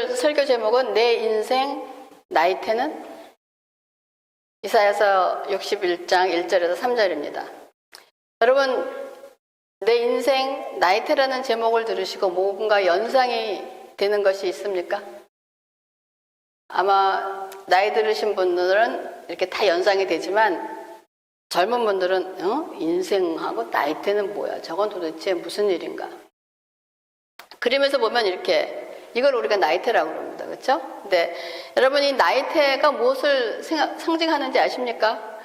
오늘 설교 제목은 내 인생 나이테는 이사야서 61장 1절에서 3절입니다. 여러분, 내 인생 나이테라는 제목을 들으시고 뭔가 연상이 되는 것이 있습니까? 아마 나이 들으신 분들은 이렇게 다 연상이 되지만 젊은 분들은 인생하고 나이테는 뭐야? 저건 도대체 무슨 일인가? 그림에서 보면 이렇게 이걸 우리가 나이테라고 그럽니다. 그렇죠? 근데 여러분 이 나이테가 무엇을 상징하는지 아십니까?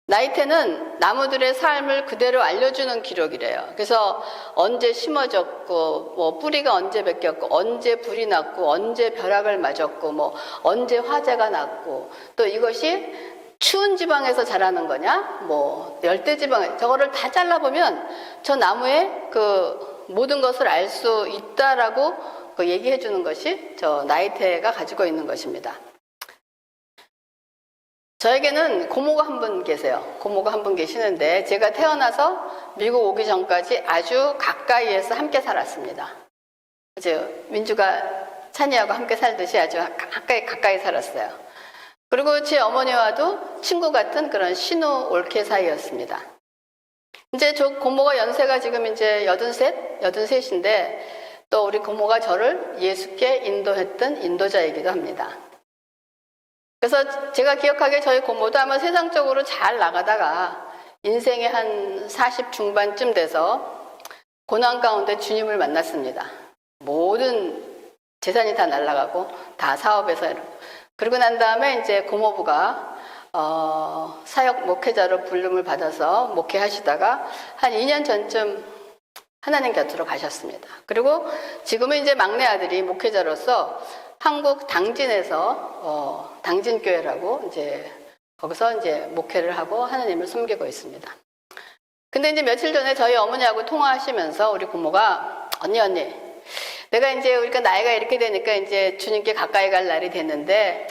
나이테는 나무들의 삶을 그대로 알려주는 기록이래요. 그래서 언제 심어졌고, 뭐 뿌리가 언제 벗겼고, 언제 불이 났고, 언제 벼락을 맞았고, 뭐 언제 화재가 났고, 또 이것이 추운 지방에서 자라는 거냐, 뭐 열대 지방에 저거를 다 잘라보면 저 나무의 그 모든 것을 알 수 있다라고 얘기해 주는 것이 저 나이테가 가지고 있는 것입니다. 저에게는 고모가 한 분 계세요. 고모가 한 분 계시는데 제가 태어나서 미국 오기 전까지 아주 가까이에서 함께 살았습니다. 아주 민주가 찬이하고 함께 살듯이 아주 가까이 살았어요. 그리고 제 어머니와도 친구 같은 그런 신우 올케 사이였습니다. 이제 저 고모가 연세가 지금 이제 83인데 또 우리 고모가 저를 예수께 인도했던 인도자이기도 합니다. 그래서 제가 기억하기에 저희 고모도 아마 세상적으로 잘 나가다가 인생의 한 40 중반쯤 돼서 고난 가운데 주님을 만났습니다. 모든 재산이 다 날아가고 다 사업에서 그러고 난 다음에 이제 고모부가 사역 목회자로 부름을 받아서 목회하시다가 한 2년 전쯤 하나님 곁으로 가셨습니다. 그리고 지금은 이제 막내 아들이 목회자로서 한국 당진에서 당진교회라고 이제 거기서 이제 목회를 하고 하나님을 섬기고 있습니다. 근데 이제 며칠 전에 저희 어머니하고 통화하시면서 우리 고모가 언니 내가 이제 우리가 나이가 이렇게 되니까 이제 주님께 가까이 갈 날이 됐는데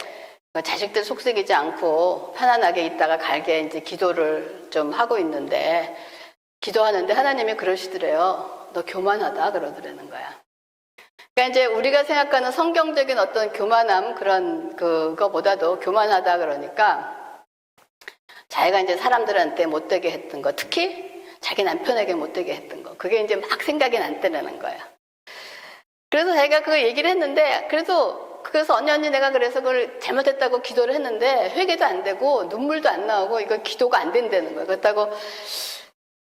자식들 속썩이지 않고 편안하게 있다가 갈게 이제 기도를 좀 하고 있는데 기도하는데 하나님이 그러시더래요. 너 교만하다 그러더라는 거야. 그러니까 이제 우리가 생각하는 성경적인 어떤 교만함 그런 그거보다도 교만하다 그러니까 자기가 이제 사람들한테 못되게 했던 거, 특히 자기 남편에게 못되게 했던 거, 그게 이제 막 생각이 난다는 거야. 그래서 자기가 그 얘기를 했는데 그래서 언니 내가 그래서 그걸 잘못했다고 기도를 했는데 회개도 안 되고 눈물도 안 나오고 이거 기도가 안 된다는 거야. 그렇다고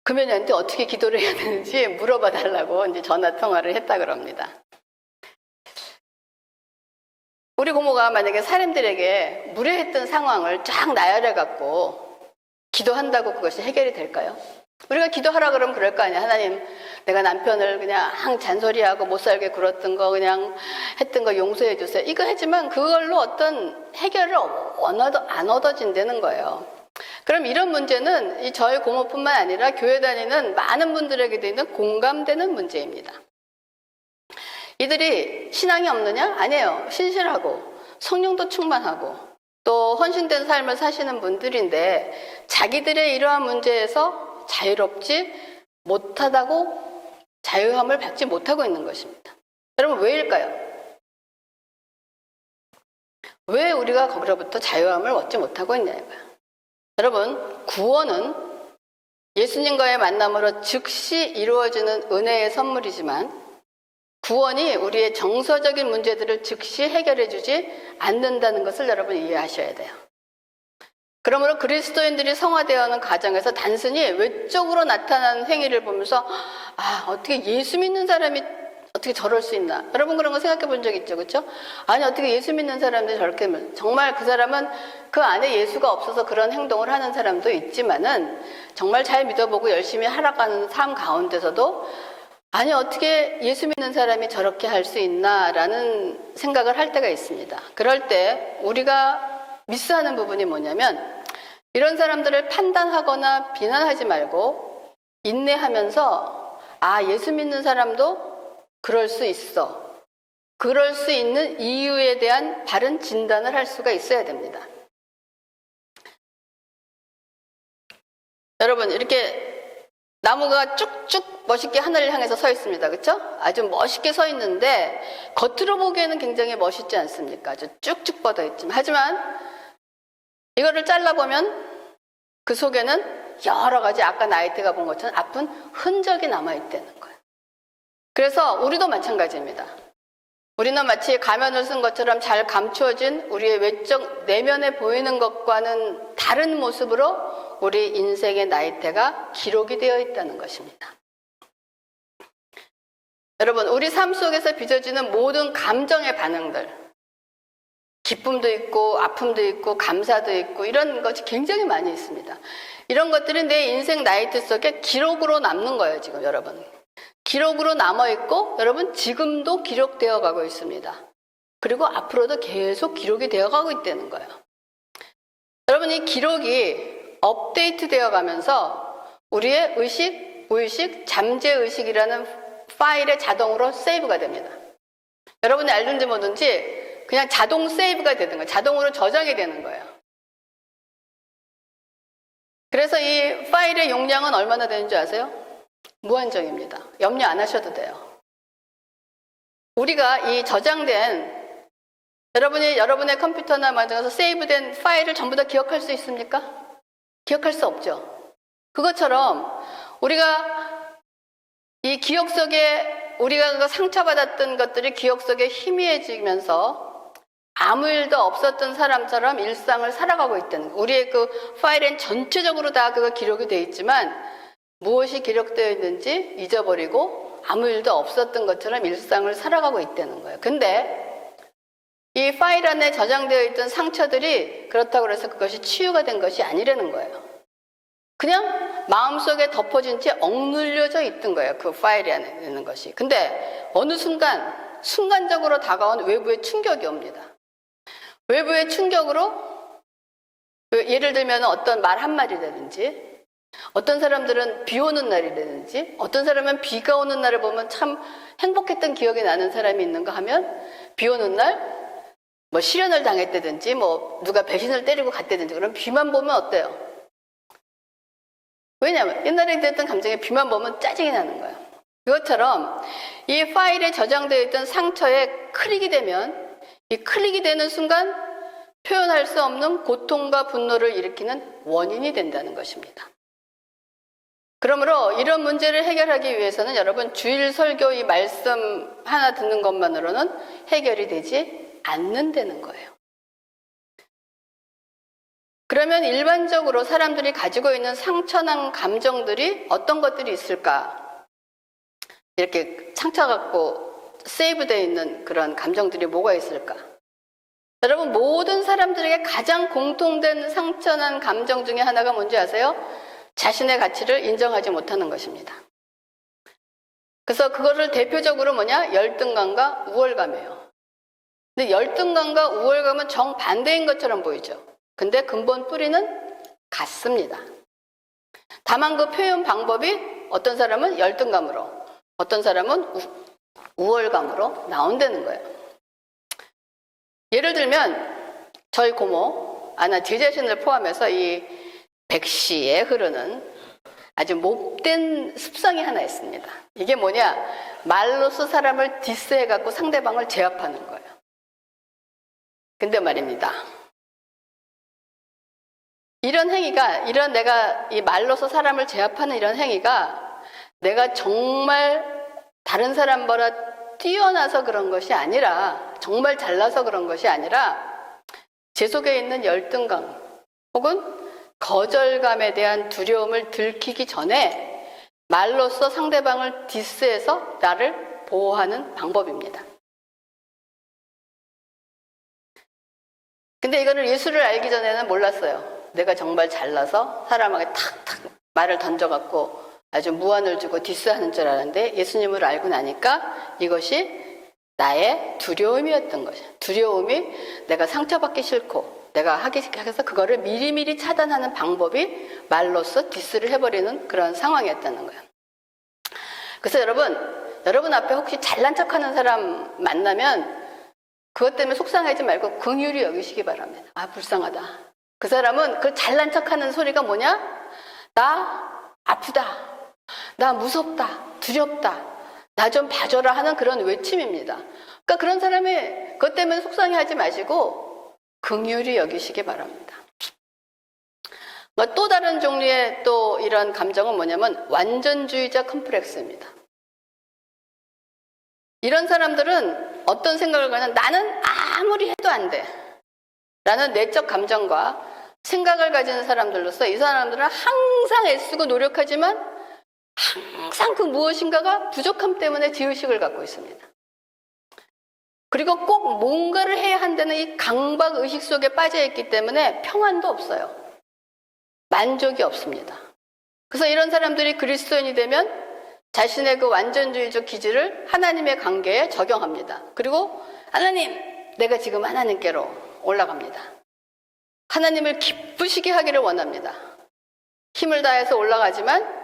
금연이한테 어떻게 기도를 해야 되는지 물어봐 달라고 이제 전화 통화를 했다 그럽니다. 우리 고모가 만약에 사람들에게 무례했던 상황을 쫙 나열해 갖고 기도한다고 그것이 해결이 될까요? 우리가 기도하라 그러면 그럴 거 아니야. 하나님, 내가 남편을 그냥 잔소리하고 못 살게 굴었던 거 그냥 했던 거 용서해 주세요. 이거 하지만 그걸로 어떤 해결을 안 얻어진다는 거예요. 그럼 이런 문제는 이 저희 고모뿐만 아니라 교회 다니는 많은 분들에게도 있는 공감되는 문제입니다. 이들이 신앙이 없느냐? 아니에요. 신실하고 성령도 충만하고 또 헌신된 삶을 사시는 분들인데 자기들의 이러한 문제에서 자유롭지 못하다고 자유함을 받지 못하고 있는 것입니다. 여러분 왜일까요? 왜 우리가 거기로부터 자유함을 얻지 못하고 있냐고요. 여러분, 구원은 예수님과의 만남으로 즉시 이루어지는 은혜의 선물이지만 구원이 우리의 정서적인 문제들을 즉시 해결해 주지 않는다는 것을 여러분 이해하셔야 돼요. 그러므로 그리스도인들이 성화되어가는 과정에서 단순히 외적으로 나타나는 행위를 보면서 어떻게 예수 믿는 사람이 어떻게 저럴 수 있나? 여러분 그런 거 생각해 본 적 있죠, 그렇죠? 아니 어떻게 예수 믿는 사람들이 저렇게 하면 정말 그 사람은 그 안에 예수가 없어서 그런 행동을 하는 사람도 있지만은 정말 잘 믿어보고 열심히 살아가는 삶 가운데서도 아니 어떻게 예수 믿는 사람이 저렇게 할 수 있나라는 생각을 할 때가 있습니다. 그럴 때 우리가 미스하는 부분이 뭐냐면 이런 사람들을 판단하거나 비난하지 말고 인내하면서 예수 믿는 사람도 그럴 수 있어. 그럴 수 있는 이유에 대한 바른 진단을 할 수가 있어야 됩니다. 여러분 이렇게 나무가 쭉쭉 멋있게 하늘을 향해서 서 있습니다. 그렇죠? 아주 멋있게 서 있는데 겉으로 보기에는 굉장히 멋있지 않습니까? 아주 쭉쭉 뻗어 있지만 하지만 이거를 잘라보면 그 속에는 여러 가지 아까 나이트가 본 것처럼 아픈 흔적이 남아있다는 거예요. 그래서 우리도 마찬가지입니다. 우리는 마치 가면을 쓴 것처럼 잘 감추어진 우리의 외적 내면에 보이는 것과는 다른 모습으로 우리 인생의 나이테가 기록이 되어 있다는 것입니다. 여러분, 우리 삶 속에서 빚어지는 모든 감정의 반응들, 기쁨도 있고 아픔도 있고 감사도 있고 이런 것이 굉장히 많이 있습니다. 이런 것들이 내 인생 나이트 속에 기록으로 남는 거예요, 지금 여러분. 기록으로 남아있고 여러분 지금도 기록되어 가고 있습니다. 그리고 앞으로도 계속 기록이 되어 가고 있다는 거예요. 여러분, 이 기록이 업데이트 되어 가면서 우리의 의식, 무의식, 잠재의식이라는 파일에 자동으로 세이브가 됩니다. 여러분이 알든지 모든지 그냥 자동 세이브가 되는 거예요. 자동으로 저장이 되는 거예요. 그래서 이 파일의 용량은 얼마나 되는 줄 아세요? 무한정입니다. 염려 안 하셔도 돼요. 우리가 이 저장된 여러분이 여러분의 컴퓨터나 마찬가지로 세이브된 파일을 전부 다 기억할 수 있습니까? 기억할 수 없죠. 그것처럼 우리가 이 기억 속에 우리가 상처받았던 것들이 기억 속에 희미해지면서 아무 일도 없었던 사람처럼 일상을 살아가고 있다는 거예요. 우리의 그 파일엔 전체적으로 다 그거 기록이 되어 있지만 무엇이 기록되어 있는지 잊어버리고 아무 일도 없었던 것처럼 일상을 살아가고 있다는 거예요. 근데 이 파일 안에 저장되어 있던 상처들이 그렇다고 해서 그것이 치유가 된 것이 아니라는 거예요. 그냥 마음속에 덮어진 채 억눌려져 있던 거예요. 그 파일 안에 있는 것이. 근데 어느 순간적으로 다가온 외부의 충격이 옵니다. 외부의 충격으로 예를 들면 어떤 말 한마디라든지 어떤 사람들은 비 오는 날이라든지 어떤 사람은 비가 오는 날을 보면 참 행복했던 기억이 나는 사람이 있는가 하면 비 오는 날 뭐 실연을 당했다든지 뭐 누가 배신을 때리고 갔다든지 그럼 비만 보면 어때요? 왜냐하면 옛날에 됐던 감정에 비만 보면 짜증이 나는 거예요. 그것처럼 이 파일에 저장되어 있던 상처에 클릭이 되면 이 클릭이 되는 순간 표현할 수 없는 고통과 분노를 일으키는 원인이 된다는 것입니다. 그러므로 이런 문제를 해결하기 위해서는 여러분 주일 설교 이 말씀 하나 듣는 것만으로는 해결이 되지 않는다는 거예요. 그러면 일반적으로 사람들이 가지고 있는 상처난 감정들이 어떤 것들이 있을까? 이렇게 상처 갖고 세이브되어 있는 그런 감정들이 뭐가 있을까? 여러분 모든 사람들에게 가장 공통된 상처난 감정 중에 하나가 뭔지 아세요? 자신의 가치를 인정하지 못하는 것입니다. 그래서 그거를 대표적으로 뭐냐? 열등감과 우월감이에요. 근데 열등감과 우월감은 정반대인 것처럼 보이죠. 근데 근본 뿌리는 같습니다. 다만 그 표현 방법이 어떤 사람은 열등감으로, 어떤 사람은 우월감으로 나온다는 거예요. 예를 들면 저희 고모, 제 자신을 포함해서 이 백시에 흐르는 아주 못된 습성이 하나 있습니다. 이게 뭐냐? 말로써 사람을 디스해갖고 상대방을 제압하는 거예요. 근데 말입니다. 이런 행위가, 내가 이 말로서 사람을 제압하는 이런 행위가 내가 정말 다른 사람보다 뛰어나서 그런 것이 아니라, 정말 잘나서 그런 것이 아니라 제 속에 있는 열등감 혹은 거절감에 대한 두려움을 들키기 전에 말로써 상대방을 디스해서 나를 보호하는 방법입니다. 근데 이거를 예수를 알기 전에는 몰랐어요. 내가 정말 잘나서 사람에게 탁탁 말을 던져갖고 아주 무안을 주고 디스하는 줄 알았는데 예수님을 알고 나니까 이것이 나의 두려움이었던 것이에요. 두려움이 내가 상처받기 싫고 내가 하기 싫어서 그거를 미리미리 차단하는 방법이 말로써 디스를 해버리는 그런 상황이었다는 거예요. 그래서 여러분 앞에 혹시 잘난 척하는 사람 만나면 그것 때문에 속상하지 말고 긍휼히 여기시기 바랍니다. 아, 불쌍하다. 그 사람은 그 잘난 척하는 소리가 뭐냐? 나 아프다. 나 무섭다, 두렵다, 나 좀 봐줘라 하는 그런 외침입니다. 그러니까 그런 사람이 그것 때문에 속상해하지 마시고 긍휼히 여기시기 바랍니다. 또 다른 종류의 또 이런 감정은 뭐냐면 완전주의자 컴플렉스입니다. 이런 사람들은 어떤 생각을 가냐, 나는 아무리 해도 안 돼 라는 내적 감정과 생각을 가진 사람들로서 이 사람들은 항상 애쓰고 노력하지만 항상 그 무엇인가가 부족함 때문에 죄의식을 갖고 있습니다. 그리고 꼭 뭔가를 해야 한다는 이 강박의식 속에 빠져있기 때문에 평안도 없어요. 만족이 없습니다. 그래서 이런 사람들이 그리스도인이 되면 자신의 그 완전주의적 기질을 하나님의 관계에 적용합니다. 그리고 하나님, 내가 지금 하나님께로 올라갑니다. 하나님을 기쁘시게 하기를 원합니다. 힘을 다해서 올라가지만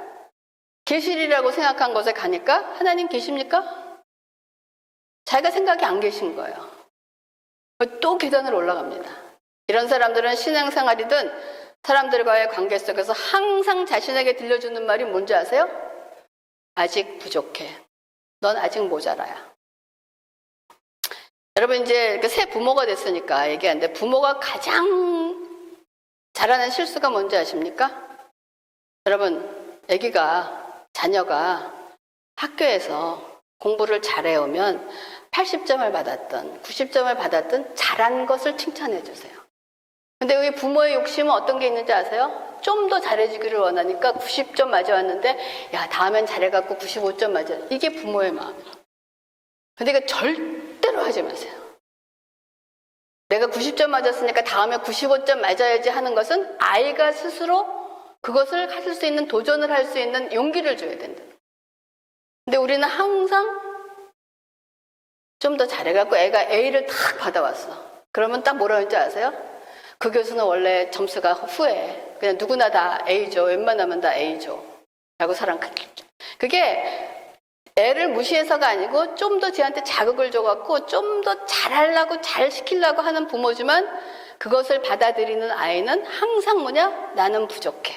계시리라고 생각한 곳에 가니까 하나님 계십니까? 자기가 생각이 안 계신 거예요. 또 계단을 올라갑니다. 이런 사람들은 신앙생활이든 사람들과의 관계 속에서 항상 자신에게 들려주는 말이 뭔지 아세요? 아직 부족해. 넌 아직 모자라야. 여러분 이제 새 부모가 됐으니까 얘기하는데 부모가 가장 잘하는 실수가 뭔지 아십니까? 여러분 자녀가 학교에서 공부를 잘해오면 80점을 받았든 90점을 받았든 잘한 것을 칭찬해 주세요. 근데 우리 부모의 욕심은 어떤 게 있는지 아세요? 좀 더 잘해주기를 원하니까 90점 맞아왔는데 야 다음엔 잘해갖고 95점 맞아. 이게 부모의 마음이에요. 근데 이거 절대로 하지 마세요. 내가 90점 맞았으니까 다음에 95점 맞아야지 하는 것은 아이가 스스로 그것을 가질 수 있는, 도전을 할 수 있는 용기를 줘야 된다. 근데 우리는 항상 좀 더 잘해갖고 애가 A를 딱 받아왔어. 그러면 딱 뭐라 하는지 아세요? 그 교수는 원래 점수가 후해. 그냥 누구나 다 A죠. 웬만하면 다 A죠. 라고 사랑하겠죠. 그게 애를 무시해서가 아니고 좀 더 쟤한테 자극을 줘갖고 좀 더 잘하려고 잘 시키려고 하는 부모지만 그것을 받아들이는 아이는 항상 뭐냐? 나는 부족해.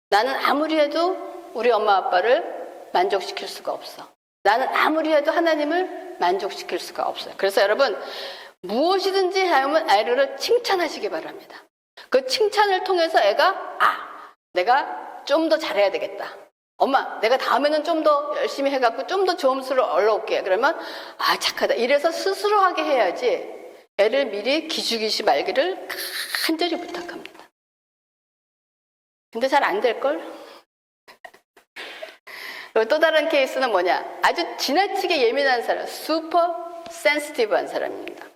나는 아무리 해도 우리 엄마 아빠를 만족시킬 수가 없어. 나는 아무리 해도 하나님을 만족시킬 수가 없어요. 그래서 여러분 무엇이든지 하면 아이를 칭찬하시기 바랍니다. 그 칭찬을 통해서 애가 내가 좀 더 잘해야 되겠다. 엄마, 내가 다음에는 좀 더 열심히 해갖고 좀 더 점수를 얻어올게. 그러면 착하다. 이래서 스스로 하게 해야지 애를 미리 기죽이지 말기를 간절히 부탁합니다. 근데 잘 안 될걸? 그리고 또 다른 케이스는 뭐냐? 아주 지나치게 예민한 사람, 슈퍼 센시티브한 사람입니다.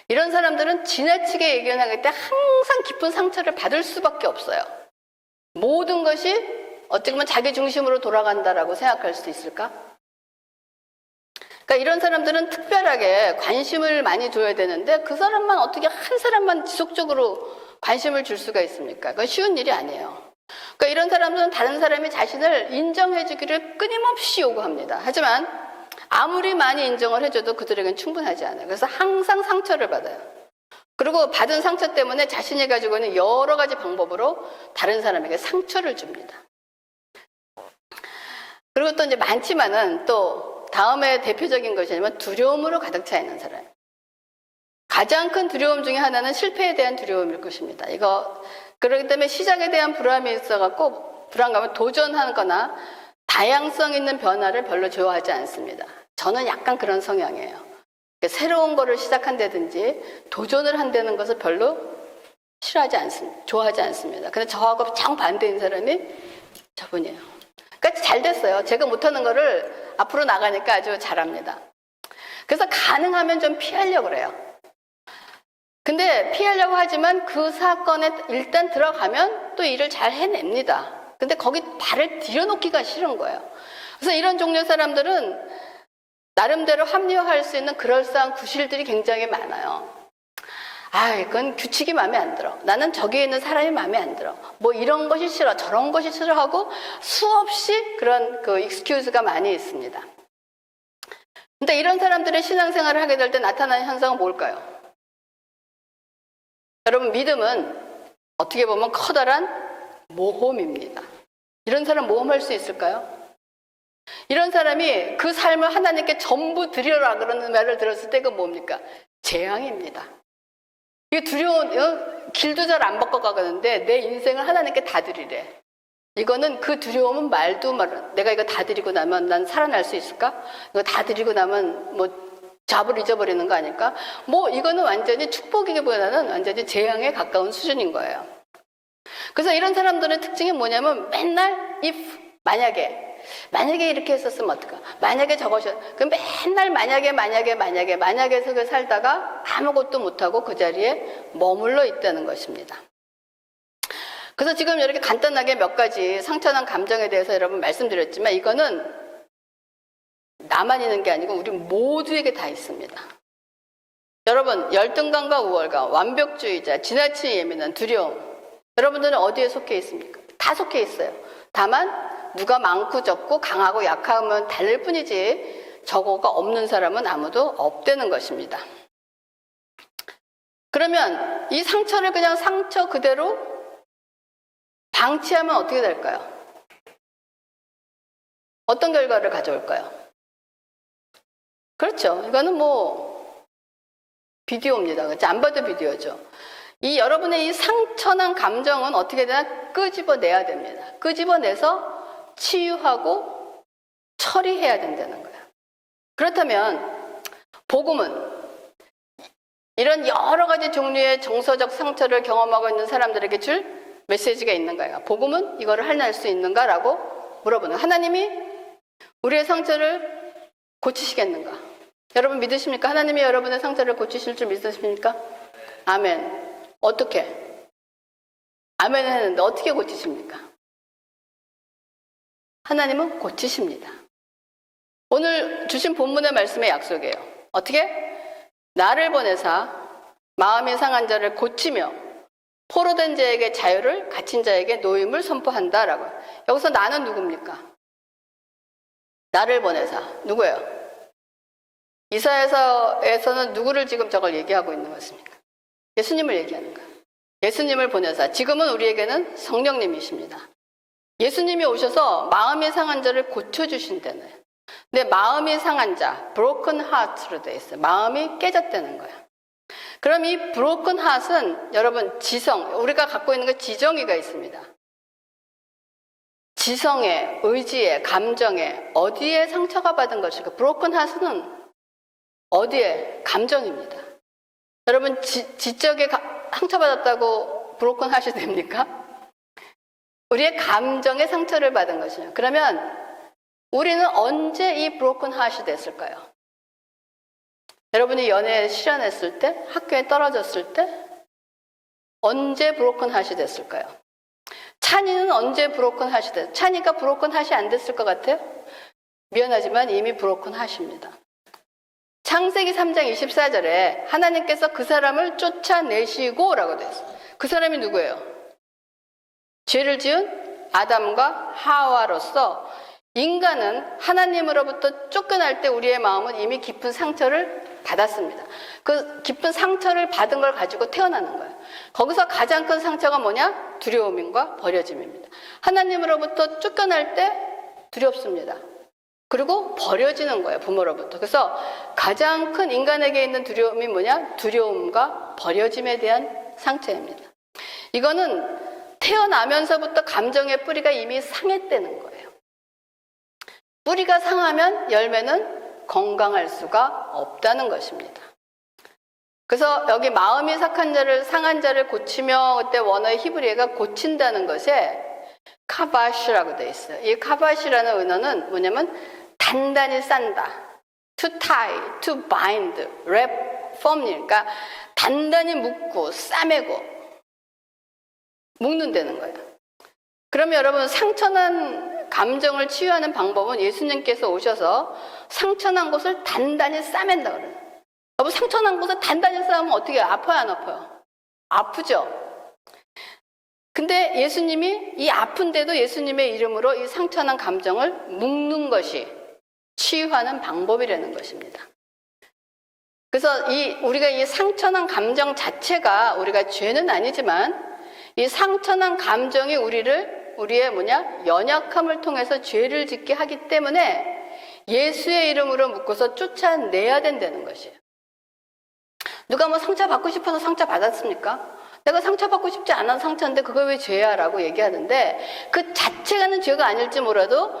이런 사람들은 지나치게 예견하기 때문에 항상 깊은 상처를 받을 수밖에 없어요. 모든 것이 어떻게 보면 자기 중심으로 돌아간다라고 생각할 수 있을까? 그러니까 이런 사람들은 특별하게 관심을 많이 줘야 되는데 그 사람만 어떻게 한 사람만 지속적으로 관심을 줄 수가 있습니까? 그건 쉬운 일이 아니에요. 그러니까 이런 사람들은 다른 사람이 자신을 인정해 주기를 끊임없이 요구합니다. 하지만 아무리 많이 인정을 해줘도 그들에겐 충분하지 않아요. 그래서 항상 상처를 받아요. 그리고 받은 상처 때문에 자신이 가지고 있는 여러 가지 방법으로 다른 사람에게 상처를 줍니다. 그리고 또 이제 많지만은 또 다음에 대표적인 것이 아니면 두려움으로 가득 차 있는 사람. 가장 큰 두려움 중에 하나는 실패에 대한 두려움일 것입니다. 그렇기 때문에 시작에 대한 불안이 있어갖고 불안감을 도전하거나 다양성 있는 변화를 별로 좋아하지 않습니다. 저는 약간 그런 성향이에요. 새로운 거를 시작한다든지 도전을 한다는 것을 별로 좋아하지 않습니다. 근데 저하고 정반대인 사람이 저분이에요. 그러니까 잘 됐어요. 제가 못하는 거를 앞으로 나가니까 아주 잘합니다. 그래서 가능하면 좀 피하려고 그래요. 근데 피하려고 하지만 그 사건에 일단 들어가면 또 일을 잘 해냅니다. 근데 거기 발을 들여놓기가 싫은 거예요. 그래서 이런 종류의 사람들은 나름대로 합리화할 수 있는 그럴싸한 구실들이 굉장히 많아요. 이건 규칙이 마음에 안 들어. 나는 저기에 있는 사람이 마음에 안 들어. 뭐 이런 것이 싫어, 저런 것이 싫어 하고 수없이 그런 익스큐즈가 많이 있습니다. 근데 이런 사람들의 신앙생활을 하게 될 때 나타나는 현상은 뭘까요? 여러분 믿음은 어떻게 보면 커다란 모험입니다. 이런 사람 모험할 수 있을까요? 이런 사람이 그 삶을 하나님께 전부 드려라 그러는 말을 들었을 때 그건 뭡니까? 재앙입니다. 이게 두려운, 길도 잘 안 바꿔가는데 내 인생을 하나님께 다 드리래. 이거는 그 두려움은 말도 말, 내가 이거 다 드리고 나면 난 살아날 수 있을까? 이거 다 드리고 나면 뭐 잡을 잊어버리는 거 아닐까? 뭐 이거는 완전히 축복이기보다는 완전히 재앙에 가까운 수준인 거예요. 그래서 이런 사람들의 특징이 뭐냐면 맨날 if, 만약에 이렇게 했었으면 어떡하? 만약에 저것이, 그럼 맨날 만약에 속에 살다가 아무것도 못하고 그 자리에 머물러 있다는 것입니다. 그래서 지금 이렇게 간단하게 몇 가지 상처난 감정에 대해서 여러분 말씀드렸지만 이거는 나만 있는 게 아니고 우리 모두에게 다 있습니다. 여러분, 열등감과 우월감, 완벽주의자, 지나치게 예민한 두려움, 여러분들은 어디에 속해 있습니까? 다 속해 있어요. 다만 누가 많고 적고 강하고 약하면 다를 뿐이지 저거가 없는 사람은 아무도 없다는 것입니다. 그러면 이 상처를 그냥 상처 그대로 방치하면 어떻게 될까요? 어떤 결과를 가져올까요? 그렇죠. 이거는 뭐 비디오입니다. 그렇죠? 안 봐도 비디오죠. 이 여러분의 이 상처난 감정은 어떻게든 끄집어내야 됩니다. 끄집어내서 치유하고 처리해야 된다는 거예요. 그렇다면 복음은 이런 여러 가지 종류의 정서적 상처를 경험하고 있는 사람들에게 줄 메시지가 있는가요? 복음은 이거를 해낼 수 있는가라고 물어보는 거예요. 하나님이 우리의 상처를 고치시겠는가? 여러분 믿으십니까? 하나님이 여러분의 상처를 고치실 줄 믿으십니까? 아멘. 어떻게? 아멘 했는데 어떻게 고치십니까? 하나님은 고치십니다. 오늘 주신 본문의 말씀의 약속이에요. 어떻게? 나를 보내사 마음이 상한 자를 고치며 포로된 자에게 자유를, 갇힌 자에게 노임을 선포한다라고. 여기서 나는 누굽니까? 나를 보내사. 누구예요? 이사야서에서는 누구를 지금 저걸 얘기하고 있는 것입니까? 예수님을 얘기하는 거예요. 예수님을 보내사. 지금은 우리에게는 성령님이십니다. 예수님이 오셔서 마음이 상한 자를 고쳐주신다는 거예요. 근데 마음이 상한 자, broken heart로 되어 있어요. 마음이 깨졌다는 거예요. 그럼 이 broken heart은 여러분 지성, 우리가 갖고 있는 그 지정의가 있습니다. 지성에, 의지에, 감정에 어디에 상처가 받은 것일까? broken heart는 어디에? 감정입니다. 여러분 지적에 상처받았다고 broken heart이 됩니까? 우리의 감정에 상처를 받은 것이에요. 그러면 우리는 언제 이 broken heart이 됐을까요? 여러분이 연애에 실현했을 때, 학교에 떨어졌을 때, 언제 broken heart이 됐을까요? 찬이는 언제 broken heart이 됐어요? 찬이가 broken heart이 안 됐을 것 같아요? 미안하지만 이미 broken heart입니다. 창세기 3장 24절에 하나님께서 그 사람을 쫓아내시고 라고 되어 있어요. 그 사람이 누구예요? 죄를 지은 아담과 하와로서 인간은 하나님으로부터 쫓겨날 때 우리의 마음은 이미 깊은 상처를 받았습니다. 그 깊은 상처를 받은 걸 가지고 태어나는 거예요. 거기서 가장 큰 상처가 뭐냐? 두려움과 버려짐입니다. 하나님으로부터 쫓겨날 때 두렵습니다. 그리고 버려지는 거예요, 부모로부터. 그래서 가장 큰 인간에게 있는 두려움이 뭐냐? 두려움과 버려짐에 대한 상처입니다. 이거는 태어나면서부터 감정의 뿌리가 이미 상했다는 거예요. 뿌리가 상하면 열매는 건강할 수가 없다는 것입니다. 그래서 여기 마음이 상한 자를 고치며 그때 원어의 히브리어가 고친다는 것에 카바시라고 되어 있어요. 이 카바시라는 은어는 뭐냐면 단단히 싼다. To tie, to bind, wrap firmly. 그러니까 단단히 묶고 싸매고 묶는다는 거예요. 그러면 여러분 상처난 감정을 치유하는 방법은 예수님께서 오셔서 상처난 곳을 단단히 싸맨다 그래요. 여러분 상처난 곳을 단단히 싸면 어떻게 해요? 아파요 안 아파요? 아프죠? 근데 예수님이 이 아픈데도 예수님의 이름으로 이 상처난 감정을 묶는 것이 치유하는 방법이라는 것입니다. 그래서 우리가 이 상처난 감정 자체가 우리가 죄는 아니지만 이 상처난 감정이 우리를 우리의 연약함을 통해서 죄를 짓게 하기 때문에 예수의 이름으로 묶어서 쫓아내야 된다는 것이에요. 누가 뭐 상처 받고 싶어서 상처 받았습니까? 내가 상처받고 싶지 않은 상처인데 그거 왜 죄야? 라고 얘기하는데 그 자체가는 죄가 아닐지 몰라도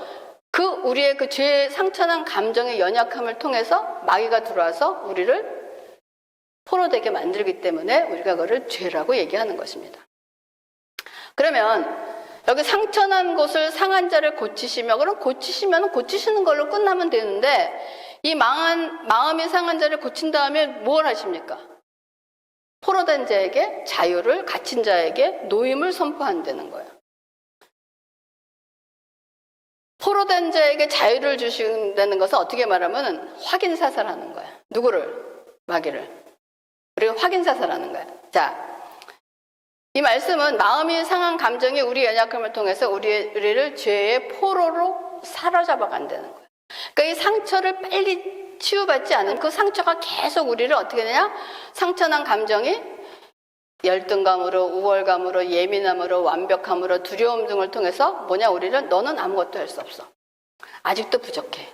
우리의 그 죄의 상처난 감정의 연약함을 통해서 마귀가 들어와서 우리를 포로되게 만들기 때문에 우리가 그걸 죄라고 얘기하는 것입니다. 그러면 여기 상처난 곳을 상한 자를 고치시며, 그럼 고치시면 고치시는 걸로 끝나면 되는데 이 마음이 상한 자를 고친 다음에 뭘 하십니까? 포로된 자에게 자유를, 갇힌 자에게 노임을 선포한다는 거예요. 포로된 자에게 자유를 주신다는 것은 어떻게 말하면 확인사살하는 거예요. 누구를? 마귀를. 우리가 확인사살하는 거예요. 자, 이 말씀은 마음이 상한 감정이 우리 연약함을 통해서 우리를 죄의 포로로 사로잡아 간다는 거예요. 그러니까 이 상처를 빨리 치유받지 않으면 그 상처가 계속 우리를 어떻게 되냐? 상처난 감정이 열등감으로, 우월감으로, 예민함으로, 완벽함으로, 두려움 등을 통해서 우리를 너는 아무것도 할 수 없어. 아직도 부족해.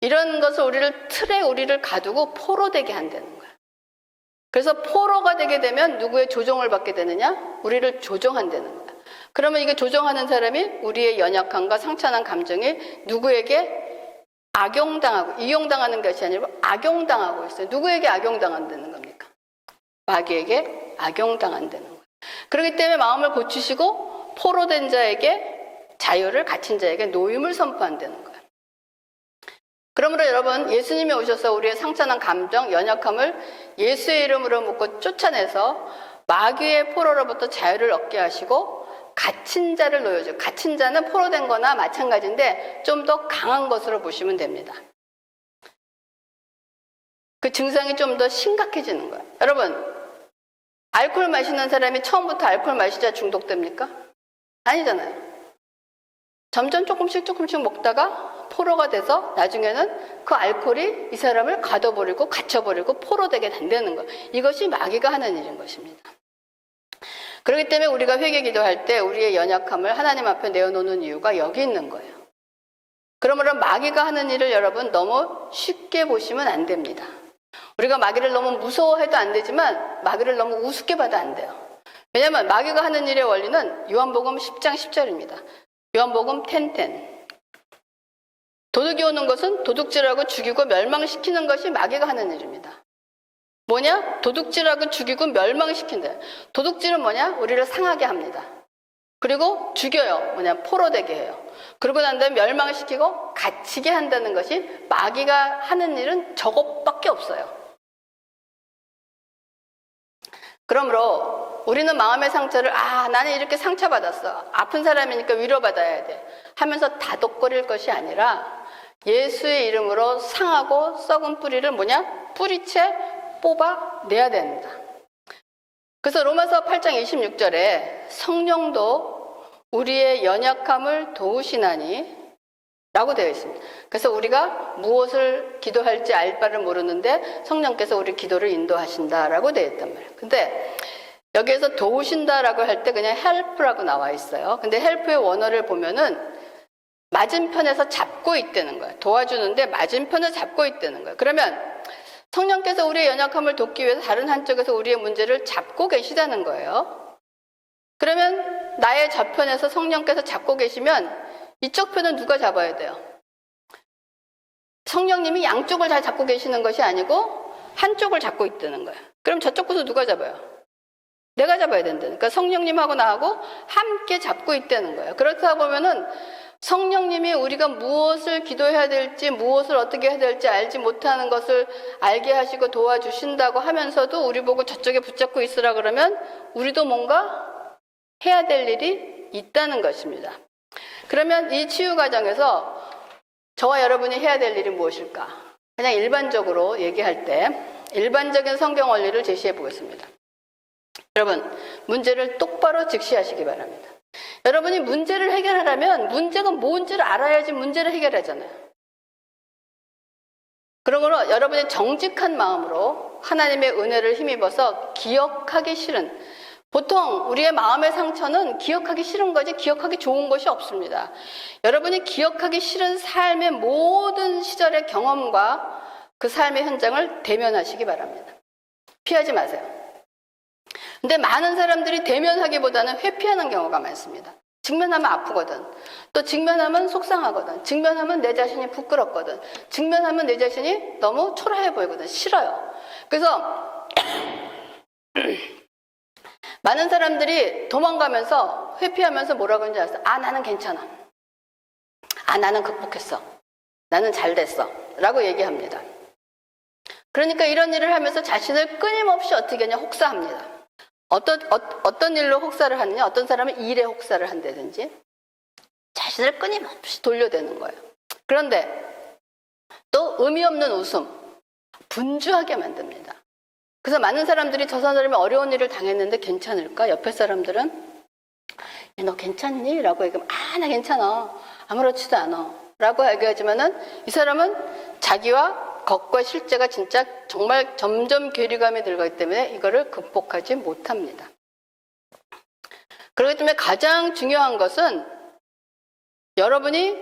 이런 것을 우리를 가두고 포로되게 한다는 거야. 그래서 포로가 되게 되면 누구의 조종을 받게 되느냐? 우리를 조종한다는 거야. 그러면 이게 조종하는 사람이 우리의 연약함과 상처난 감정이 누구에게 악용당하고, 이용당하는 것이 아니라 악용당하고 있어요. 누구에게 악용당한다는 겁니까? 마귀에게 악용당한다는 거예요. 그렇기 때문에 마음을 고치시고 포로된 자에게 자유를, 갇힌 자에게 노임을 선포한다는 거예요. 그러므로 여러분, 예수님이 오셔서 우리의 상처난 감정, 연약함을 예수의 이름으로 묶고 쫓아내서 마귀의 포로로부터 자유를 얻게 하시고 갇힌 자를 놓여줘요. 갇힌 자는 포로된 거나 마찬가지인데 좀 더 강한 것으로 보시면 됩니다. 그 증상이 좀 더 심각해지는 거예요. 여러분, 알코올 마시는 사람이 처음부터 알코올 마시자 중독됩니까? 아니잖아요. 점점 조금씩 먹다가 포로가 돼서 나중에는 그 알코올이 이 사람을 가둬버리고 갇혀버리고 포로되게 된다는 거예요. 이것이 마귀가 하는 일인 것입니다. 그렇기 때문에 우리가 회개 기도할 때 우리의 연약함을 하나님 앞에 내어놓는 이유가 여기 있는 거예요. 그러므로 마귀가 하는 일을 여러분 너무 쉽게 보시면 안 됩니다. 우리가 마귀를 너무 무서워해도 안 되지만 마귀를 너무 우습게 봐도 안 돼요. 왜냐하면 마귀가 하는 일의 원리는 요한복음 10장 10절입니다. 요한복음 10:10. 도둑이 오는 것은 도둑질하고 죽이고 멸망시키는 것이 마귀가 하는 일입니다. 도둑질하고 죽이고 멸망시킨다. 도둑질은 우리를 상하게 합니다. 그리고 죽여요. 포로되게 해요. 그러고 난 다음에 멸망시키고 갇히게 한다는 것이 마귀가 하는 일은 저것밖에 없어요. 그러므로 우리는 마음의 상처를 나는 이렇게 상처받았어. 아픈 사람이니까 위로받아야 돼 하면서 다독거릴 것이 아니라 예수의 이름으로 상하고 썩은 뿌리를 뿌리채 뽑아내야 됩니다. 그래서 로마서 8장 26절에 성령도 우리의 연약함을 도우시나니 라고 되어 있습니다. 그래서 우리가 무엇을 기도할지 알 바를 모르는데 성령께서 우리 기도를 인도하신다라고 되어 있단 말이에요. 근데 여기에서 도우신다라고 할 때 그냥 help라고 나와 있어요. 근데 help의 원어를 보면은 맞은편에서 잡고 있다는 거예요. 도와주는데 맞은편을 잡고 있다는 거예요. 그러면 성령께서 우리의 연약함을 돕기 위해서 다른 한쪽에서 우리의 문제를 잡고 계시다는 거예요. 그러면 나의 저편에서 성령께서 잡고 계시면 이쪽 편은 누가 잡아야 돼요? 성령님이 양쪽을 다 잡고 계시는 것이 아니고 한쪽을 잡고 있다는 거예요. 그럼 저쪽 곳을 누가 잡아요? 내가 잡아야 된다는 거예요. 그러니까 성령님하고 나하고 함께 잡고 있다는 거예요. 그렇다 보면은 성령님이 우리가 무엇을 기도해야 될지, 무엇을 어떻게 해야 될지 알지 못하는 것을 알게 하시고 도와주신다고 하면서도 우리 보고 저쪽에 붙잡고 있으라 그러면 우리도 뭔가 해야 될 일이 있다는 것입니다. 그러면 이 치유 과정에서 저와 여러분이 해야 될 일이 무엇일까? 그냥 일반적으로 얘기할 때 일반적인 성경 원리를 제시해 보겠습니다. 여러분, 문제를 똑바로 직시하시기 바랍니다. 여러분이 문제를 해결하려면 문제가 뭔지를 알아야지 문제를 해결하잖아요. 그러므로 여러분이 정직한 마음으로 하나님의 은혜를 힘입어서 기억하기 싫은, 보통 우리의 마음의 상처는 기억하기 싫은 거지 기억하기 좋은 것이 없습니다. 여러분이 기억하기 싫은 삶의 모든 시절의 경험과 그 삶의 현장을 대면하시기 바랍니다. 피하지 마세요. 근데 많은 사람들이 대면하기보다는 회피하는 경우가 많습니다. 직면하면 아프거든. 또 직면하면 속상하거든. 직면하면 내 자신이 부끄럽거든. 직면하면 내 자신이 너무 초라해 보이거든. 싫어요. 그래서 많은 사람들이 도망가면서 회피하면서 뭐라고 하는지 아세요? 아, 나는 괜찮아. 아, 나는 극복했어. 나는 잘 됐어. 라고 얘기합니다. 그러니까 이런 일을 하면서 자신을 끊임없이 어떻게 하냐? 혹사합니다. 어떤 일로 혹사를 하느냐? 어떤 사람은 일에 혹사를 한다든지 자신을 끊임없이 돌려대는 거예요. 그런데 또 의미 없는 웃음, 분주하게 만듭니다. 그래서 많은 사람들이 저 사람이 어려운 일을 당했는데 괜찮을까? 옆에 사람들은 너 괜찮니? 라고 얘기하면 아, 나 괜찮아. 아무렇지도 않아. 라고 얘기하지만은 이 사람은 자기와 겉과 실제가 진짜 정말 점점 괴리감이 들어가기 때문에 이거를 극복하지 못합니다. 그렇기 때문에 가장 중요한 것은 여러분의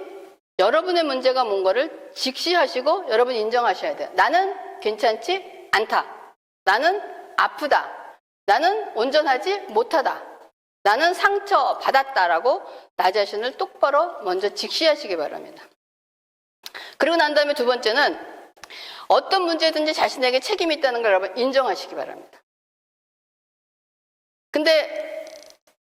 문제가 뭔가를 직시하시고 여러분이 인정하셔야 돼요. 나는 괜찮지 않다. 나는 아프다. 나는 온전하지 못하다. 나는 상처 받았다라고 나 자신을 똑바로 먼저 직시하시기 바랍니다. 그리고 난 다음에 두 번째는 어떤 문제든지 자신에게 책임이 있다는 걸 여러분 인정하시기 바랍니다. 근데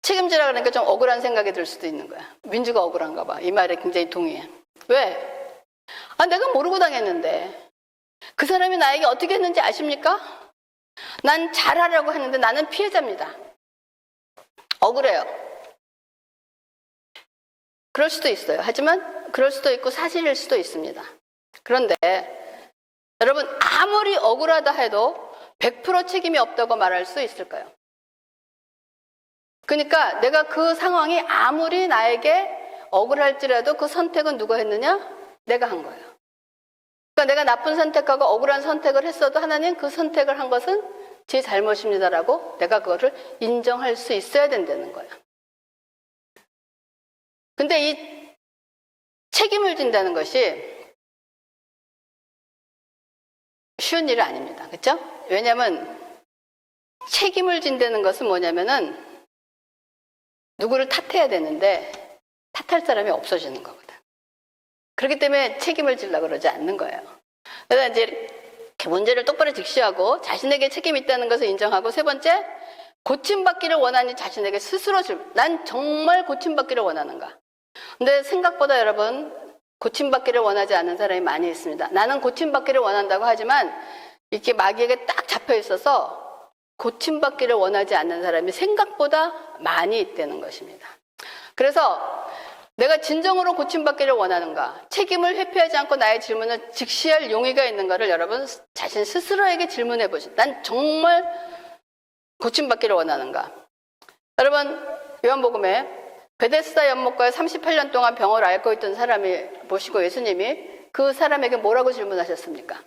책임지라 그러니까 좀 억울한 생각이 들 수도 있는 거야. 민주가 억울한가 봐. 이 말에 굉장히 동의해. 왜? 아, 내가 모르고 당했는데 그 사람이 나에게 어떻게 했는지 아십니까? 난 잘하려고 했는데 나는 피해자입니다. 억울해요. 그럴 수도 있어요. 하지만 그럴 수도 있고 사실일 수도 있습니다. 그런데 여러분 아무리 억울하다 해도 100% 책임이 없다고 말할 수 있을까요? 그러니까 내가 그 상황이 아무리 나에게 억울할지라도 그 선택은 누가 했느냐? 내가 한 거예요. 그러니까 내가 나쁜 선택하고 억울한 선택을 했어도 하나님 그 선택을 한 것은 제 잘못입니다라고 내가 그거를 인정할 수 있어야 된다는 거예요. 근데 이 책임을 진다는 것이 쉬운 일은 아닙니다. 그렇죠? 왜냐하면 책임을 진다는 것은 뭐냐면은 누구를 탓해야 되는데 탓할 사람이 없어지는 거거든. 그렇기 때문에 책임을 지려고 그러지 않는 거예요. 그래서 이제 문제를 똑바로 직시하고 자신에게 책임이 있다는 것을 인정하고 세 번째, 고침받기를 원하는 자신에게 스스로 난 정말 고침받기를 원하는가? 근데 생각보다 여러분 고침받기를 원하지 않는 사람이 많이 있습니다. 나는 고침받기를 원한다고 하지만 이렇게 마귀에게 딱 잡혀 있어서 고침받기를 원하지 않는 사람이 생각보다 많이 있다는 것입니다. 그래서 내가 진정으로 고침받기를 원하는가? 책임을 회피하지 않고 나의 질문을 직시할 용의가 있는가를 여러분 자신 스스로에게 질문해 보시죠. 난 정말 고침받기를 원하는가? 여러분 요한복음에 베데스다 연못가에 38년 동안 병을 앓고 있던 사람이 보시고 예수님이 그 사람에게 뭐라고 질문하셨습니까?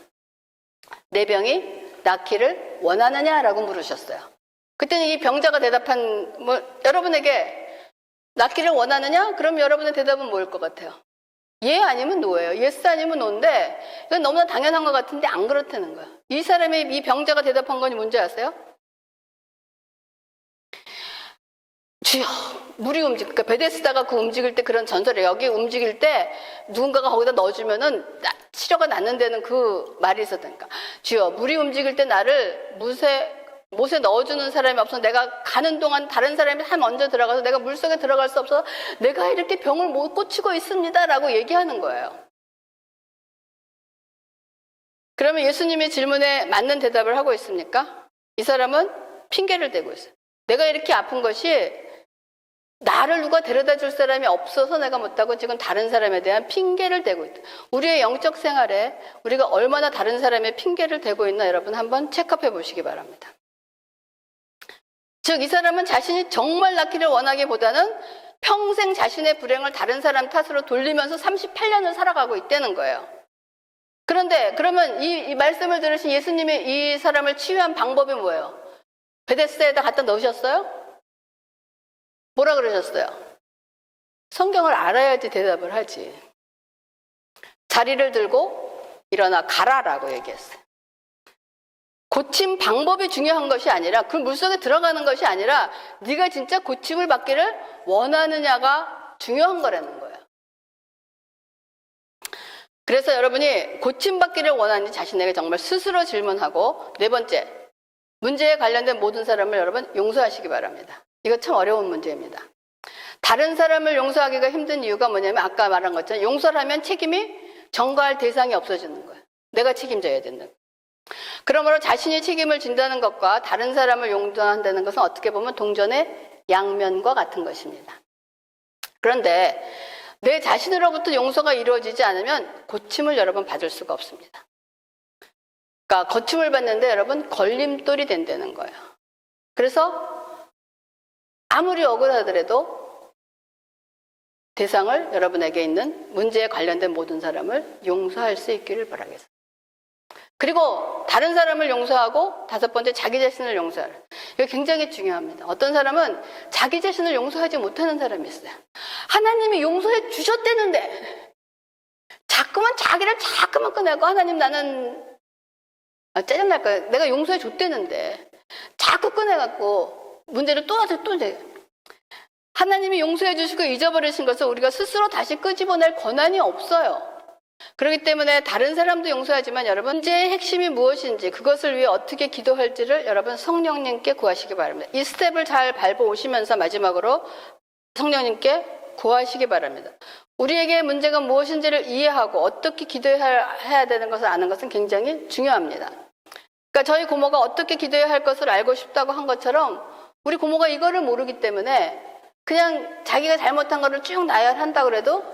내 병이 낫기를 원하느냐라고 물으셨어요. 그때는 이 병자가 대답한 여러분에게 낫기를 원하느냐? 그럼 여러분의 대답은 뭐일 것 같아요? 예 아니면 노예요. 예스 아니면 노인데 이건 너무나 당연한 것 같은데 안 그렇다는 거예요. 이 사람이 이 병자가 대답한 건 뭔지 아세요? 주여 물이 그러니까 베데스다가 그 움직일 때 그런 전설에 여기 움직일 때 누군가가 거기다 넣어주면은 치료가 낫는 데는 그 말이 있었다니까. 주여 물이 움직일 때 나를 못에 넣어주는 사람이 없어서 내가 가는 동안 다른 사람이 한 먼저 들어가서 내가 물속에 들어갈 수 없어서 내가 이렇게 병을 못 고치고 있습니다 라고 얘기하는 거예요. 그러면 예수님의 질문에 맞는 대답을 하고 있습니까? 이 사람은 핑계를 대고 있어요. 내가 이렇게 아픈 것이 나를 누가 데려다 줄 사람이 없어서 내가 못하고 지금 다른 사람에 대한 핑계를 대고 있다. 우리의 영적 생활에 우리가 얼마나 다른 사람의 핑계를 대고 있나 여러분 한번 체크해 보시기 바랍니다. 즉 이 사람은 자신이 정말 낫기를 원하기보다는 평생 자신의 불행을 다른 사람 탓으로 돌리면서 38년을 살아가고 있다는 거예요. 그런데 그러면 이 말씀을 들으신 예수님이 이 사람을 치유한 방법이 뭐예요? 베데스다에다 갖다 넣으셨어요? 뭐라 그러셨어요? 성경을 알아야지 대답을 하지. 자리를 들고 일어나 가라라고 얘기했어요. 고침 방법이 중요한 것이 아니라 그 물속에 들어가는 것이 아니라 네가 진짜 고침을 받기를 원하느냐가 중요한 거라는 거예요. 그래서 여러분이 고침받기를 원하는지 자신에게 정말 스스로 질문하고, 네 번째, 문제에 관련된 모든 사람을 여러분 용서하시기 바랍니다. 이거 참 어려운 문제입니다. 다른 사람을 용서하기가 힘든 이유가 뭐냐면 아까 말한 것처럼 용서를 하면 책임이 전가할 대상이 없어지는 거예요. 내가 책임져야 된다. 그러므로 자신이 책임을 진다는 것과 다른 사람을 용서한다는 것은 어떻게 보면 동전의 양면과 같은 것입니다. 그런데 내 자신으로부터 용서가 이루어지지 않으면 고침을 여러분 받을 수가 없습니다. 그러니까 고침을 받는데 여러분 걸림돌이 된다는 거예요. 그래서 아무리 억울하더라도 대상을, 여러분에게 있는 문제에 관련된 모든 사람을 용서할 수 있기를 바라겠습니다. 그리고 다른 사람을 용서하고 다섯 번째, 자기 자신을 용서하라. 이거 굉장히 중요합니다. 어떤 사람은 자기 자신을 용서하지 못하는 사람이 있어요. 하나님이 용서해 주셨다는데 자꾸만 자기를 자꾸만 꺼내고, 하나님 나는 짜증날 거야. 내가 용서해 줬다는데 자꾸 꺼내갖고 문제를 또 내. 하나님이 용서해 주시고 잊어버리신 것을 우리가 스스로 다시 끄집어낼 권한이 없어요. 그렇기 때문에 다른 사람도 용서하지만 여러분 문제의 핵심이 무엇인지, 그것을 위해 어떻게 기도할지를 여러분 성령님께 구하시기 바랍니다. 이 스텝을 잘 밟아오시면서 마지막으로 성령님께 구하시기 바랍니다. 우리에게 문제가 무엇인지를 이해하고 어떻게 기도해야 되는 것을 아는 것은 굉장히 중요합니다. 그러니까 저희 고모가 어떻게 기도해야 할 것을 알고 싶다고 한 것처럼 우리 고모가 이거를 모르기 때문에 그냥 자기가 잘못한 거를 쭉 나열한다고 해도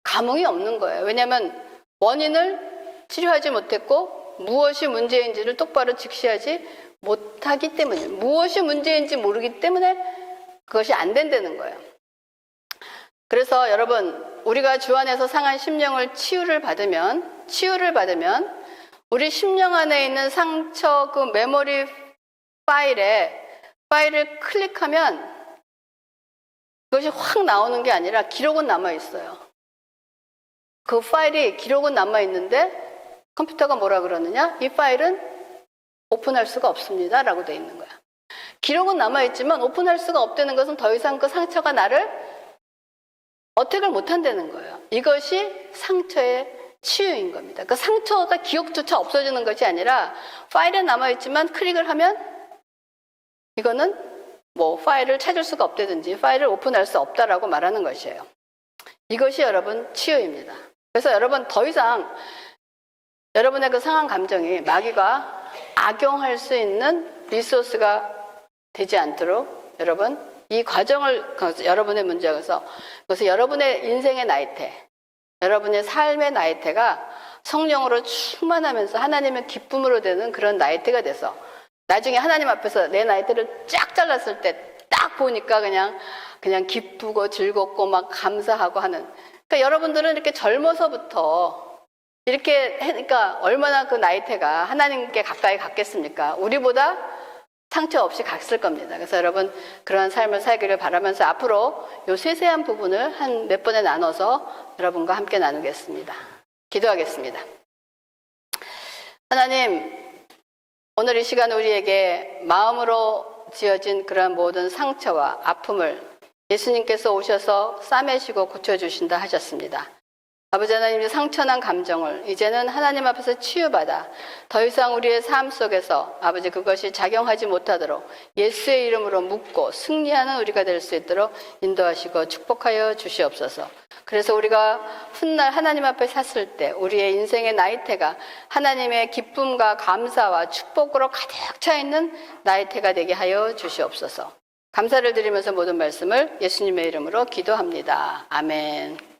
감흥이 없는 거예요. 왜냐하면 원인을 치료하지 못했고 무엇이 문제인지를 똑바로 직시하지 못하기 때문에, 무엇이 문제인지 모르기 때문에 그것이 안 된다는 거예요. 그래서 여러분, 우리가 주 안에서 상한 심령을 치유를 받으면 우리 심령 안에 있는 상처 그 메모리 파일을 클릭하면 그것이 확 나오는 게 아니라 기록은 남아 있어요. 그 파일이 기록은 남아 있는데 컴퓨터가 뭐라 그러느냐? 이 파일은 오픈할 수가 없습니다 라고 돼 있는 거야. 기록은 남아 있지만 오픈할 수가 없다는 것은 더 이상 그 상처가 나를 어택을 못 한다는 거예요. 이것이 상처의 치유인 겁니다. 그 상처가 기억조차 없어지는 것이 아니라 파일에 남아 있지만 클릭을 하면 이거는 뭐 파일을 찾을 수가 없다든지 파일을 오픈할 수 없다라고 말하는 것이에요. 이것이 여러분 치유입니다. 그래서 여러분 더 이상 여러분의 그 상한 감정이 마귀가 악용할 수 있는 리소스가 되지 않도록 여러분 이 과정을, 여러분의 문제에서 그래서 여러분의 인생의 나이테, 여러분의 삶의 나이테가 성령으로 충만하면서 하나님의 기쁨으로 되는 그런 나이테가 돼서 나중에 하나님 앞에서 내 나이테를 쫙 잘랐을 때 딱 보니까 그냥 기쁘고 즐겁고 막 감사하고 하는. 그러니까 여러분들은 이렇게 젊어서부터 이렇게 하니까 얼마나 그 나이테가 하나님께 가까이 갔겠습니까? 우리보다 상처 없이 갔을 겁니다. 그래서 여러분 그러한 삶을 살기를 바라면서 앞으로 요 세세한 부분을 한 몇 번에 나눠서 여러분과 함께 나누겠습니다. 기도하겠습니다. 하나님, 오늘 이 시간 우리에게 마음으로 지어진 그런 모든 상처와 아픔을 예수님께서 오셔서 싸매시고 고쳐주신다 하셨습니다. 아버지 하나님, 상처난 감정을 이제는 하나님 앞에서 치유받아 더 이상 우리의 삶 속에서 아버지 그것이 작용하지 못하도록 예수의 이름으로 묻고 승리하는 우리가 될 수 있도록 인도하시고 축복하여 주시옵소서. 그래서 우리가 훗날 하나님 앞에 섰을 때 우리의 인생의 나이테가 하나님의 기쁨과 감사와 축복으로 가득 차 있는 나이테가 되게 하여 주시옵소서. 감사를 드리면서 모든 말씀을 예수님의 이름으로 기도합니다. 아멘.